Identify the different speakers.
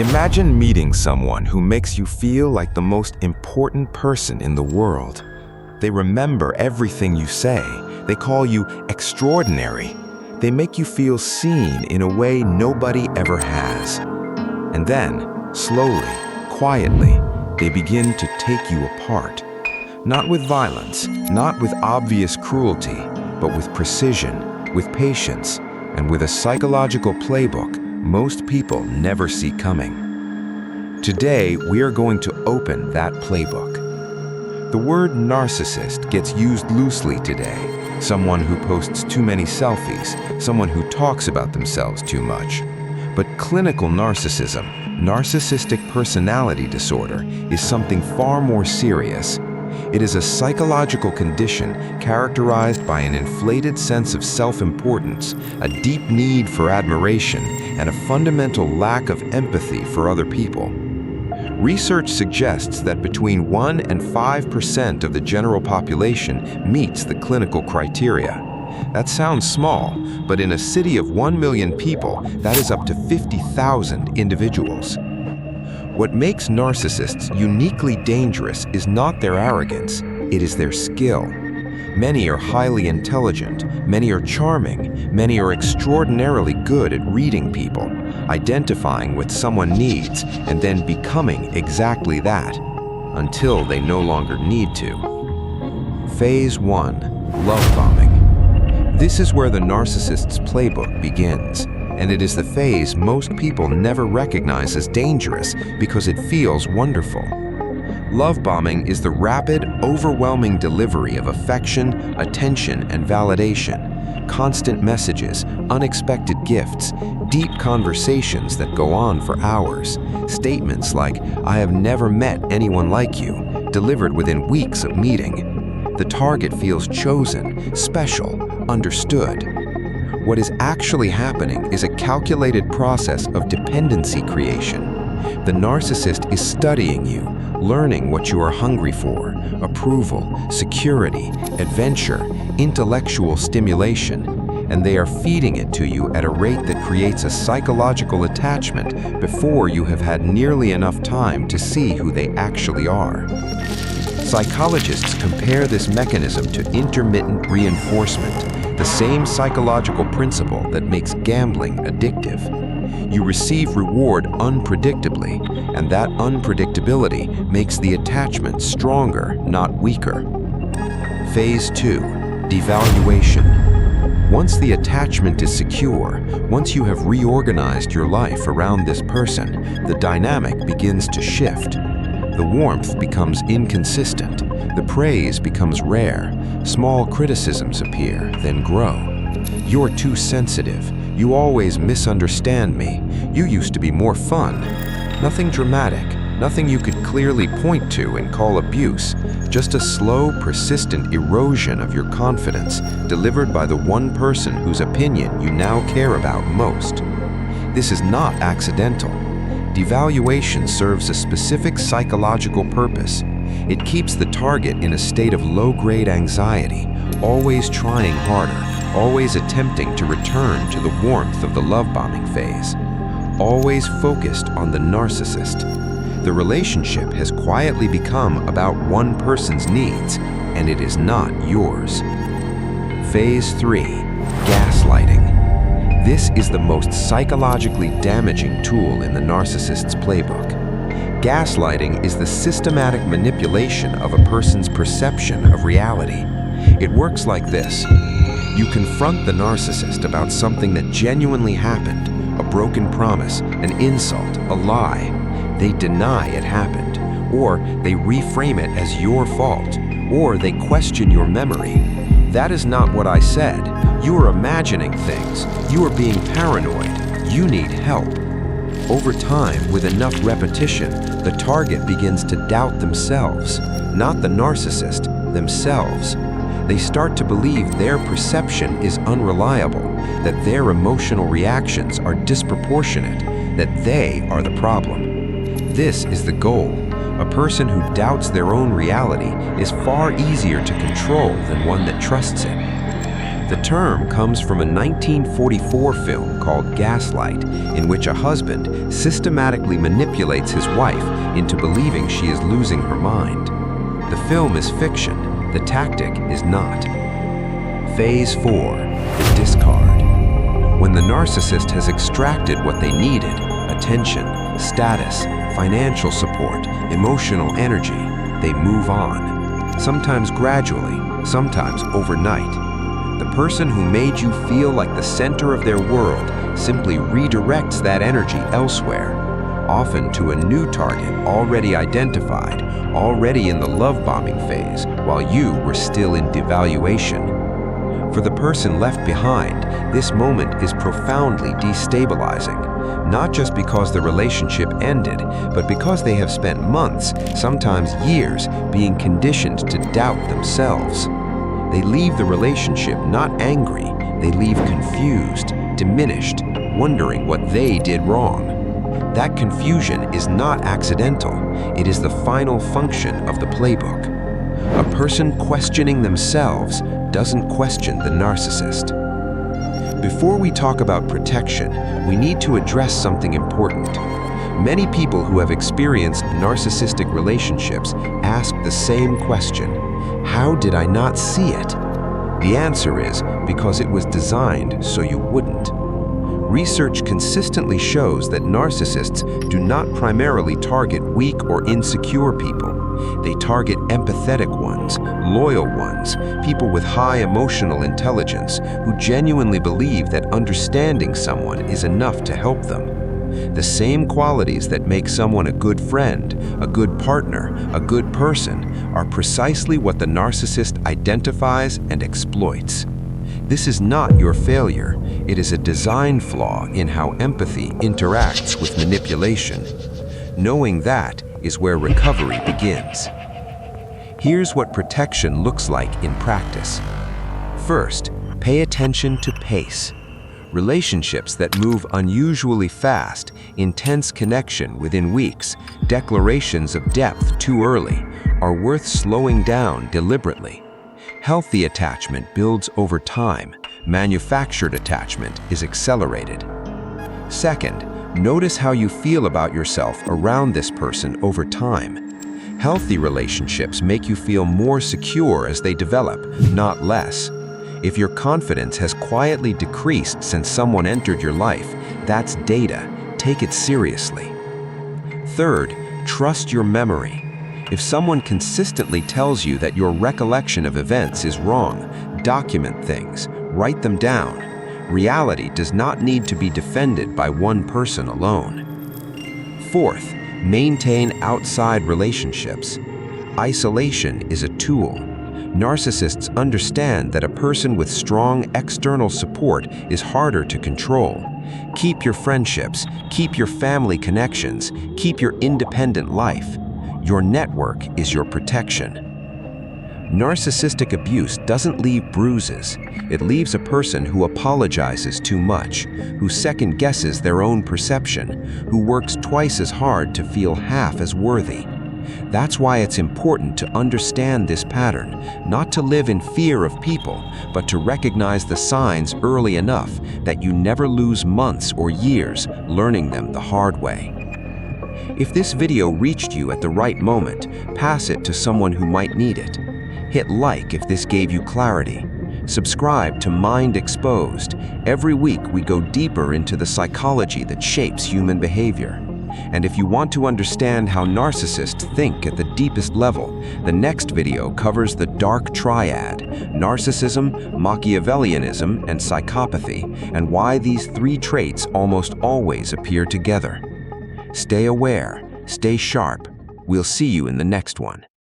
Speaker 1: Imagine meeting someone who makes you feel like the most important person in the world. They remember everything you say. They call you extraordinary. They make you feel seen in a way nobody ever has. And then, slowly, quietly, they begin to take you apart. Not with violence, not with obvious cruelty, but with precision, with patience, and with a psychological playbook most people never see coming. Today, we are going to open that playbook. The word narcissist gets used loosely today. Someone who posts too many selfies, someone who talks about themselves too much. But clinical narcissism, narcissistic personality disorder, is something far more serious. It is a psychological condition characterized by an inflated sense of self-importance, a deep need for admiration, and a fundamental lack of empathy for other people. Research suggests that between 1 and 5% of the general population meets the clinical criteria. That sounds small, but in a city of 1 million people, that is up to 50,000 individuals. What makes narcissists uniquely dangerous is not their arrogance, it is their skill. Many are highly intelligent, many are charming, many are extraordinarily good at reading people, identifying what someone needs, and then becoming exactly that, until they no longer need to. Phase 1. Love bombing. This is where the narcissist's playbook begins. And it is the phase most people never recognize as dangerous because it feels wonderful. Love bombing is the rapid, overwhelming delivery of affection, attention, and validation. Constant messages, unexpected gifts, deep conversations that go on for hours. Statements like, "I have never met anyone like you," delivered within weeks of meeting. The target feels chosen, special, understood. What is actually happening is a calculated process of dependency creation. The narcissist is studying you, learning what you are hungry for: approval, security, adventure, intellectual stimulation, and they are feeding it to you at a rate that creates a psychological attachment before you have had nearly enough time to see who they actually are. Psychologists compare this mechanism to intermittent reinforcement, the same psychological principle that makes gambling addictive. You receive reward unpredictably, and that unpredictability makes the attachment stronger, not weaker. Phase 2. Devaluation. Once the attachment is secure, once you have reorganized your life around this person, the dynamic begins to shift. The warmth becomes inconsistent, the praise becomes rare, small criticisms appear, then grow. "You're too sensitive. You always misunderstand me. You used to be more fun." Nothing dramatic, nothing you could clearly point to and call abuse, just a slow, persistent erosion of your confidence delivered by the one person whose opinion you now care about most. This is not accidental. Devaluation serves a specific psychological purpose. It keeps the target in a state of low-grade anxiety, always trying harder, always attempting to return to the warmth of the love-bombing phase, always focused on the narcissist. The relationship has quietly become about one person's needs, and it is not yours. Phase 3. Gaslighting. This is the most psychologically damaging tool in the narcissist's playbook. Gaslighting is the systematic manipulation of a person's perception of reality. It works like this. You confront the narcissist about something that genuinely happened, a broken promise, an insult, a lie. They deny it happened, or they reframe it as your fault, or they question your memory. "That is not what I said. You are imagining things. You are being paranoid. You need help." Over time, with enough repetition, the target begins to doubt themselves, not the narcissist, themselves. They start to believe their perception is unreliable, that their emotional reactions are disproportionate, that they are the problem. This is the goal. A person who doubts their own reality is far easier to control than one that trusts it.
Speaker 2: The term comes from a 1944 film called Gaslight, in which a husband systematically manipulates his wife into believing she is losing her mind. The film is fiction, the tactic is not. Phase 4, the discard. When the narcissist has extracted what they needed, attention, status, financial support, emotional energy, they move on. Sometimes gradually, sometimes overnight. The person who made you feel like the center of their world simply redirects that energy elsewhere, often to a new target already identified, already in the love-bombing phase, while you were still in devaluation. For the person left behind, this moment is profoundly destabilizing, not just because the relationship ended, but because they have spent months, sometimes years, being conditioned to doubt themselves. They leave the relationship not angry, they leave confused, diminished, wondering what they did wrong. That confusion is not accidental, it is the final function of the playbook. A person questioning themselves doesn't question the narcissist. Before we talk about protection, we need to address something important. Many people who have experienced narcissistic relationships ask the same question: how did I not see it? The answer is because it was designed so you wouldn't. Research consistently shows that narcissists do not primarily target weak or insecure people. They target empathetic ones, loyal ones, people with high emotional intelligence who genuinely believe that understanding someone is enough to help them. The same qualities that make someone a good friend, a good partner, a good person are precisely what the narcissist identifies and exploits. This is not your failure, it is a design flaw in how empathy interacts with manipulation. Knowing that is where recovery begins. Here's what protection looks like in practice. First, pay attention to pace. Relationships that move unusually fast, intense connection within weeks, declarations of depth too early, are worth slowing down deliberately. Healthy attachment builds over time. Manufactured attachment is accelerated. Second, notice how you feel about yourself around this person over time. Healthy relationships make you feel more secure as they develop, not less. If your confidence has quietly decreased since someone entered your life, that's data. Take it seriously. Third, trust your memory. If someone consistently tells you that your recollection of events is wrong, document things, write them down. Reality does not need to be defended by one person alone. Fourth, maintain outside relationships. Isolation is a tool. Narcissists understand that a person with strong external support is harder to control. Keep your friendships, keep your family connections, keep your independent life. Your network is your protection. Narcissistic abuse doesn't leave bruises. It leaves a person who apologizes too much, who second-guesses their own perception, who works twice as hard to feel half as worthy. That's why it's important to understand this pattern, not to live in fear of people, but to recognize the signs early enough that you never lose months or years learning them the hard way. If this video reached you at the right moment, pass it to someone who might need it. Hit like if this gave you clarity. Subscribe to Mind Exposed. Every week we go deeper into the psychology that shapes human behavior. And if you want to understand how narcissists think at the deepest level, the next video covers the dark triad: narcissism, Machiavellianism, and psychopathy, and why these three traits almost always appear together. Stay aware, stay sharp. We'll see you in the next one.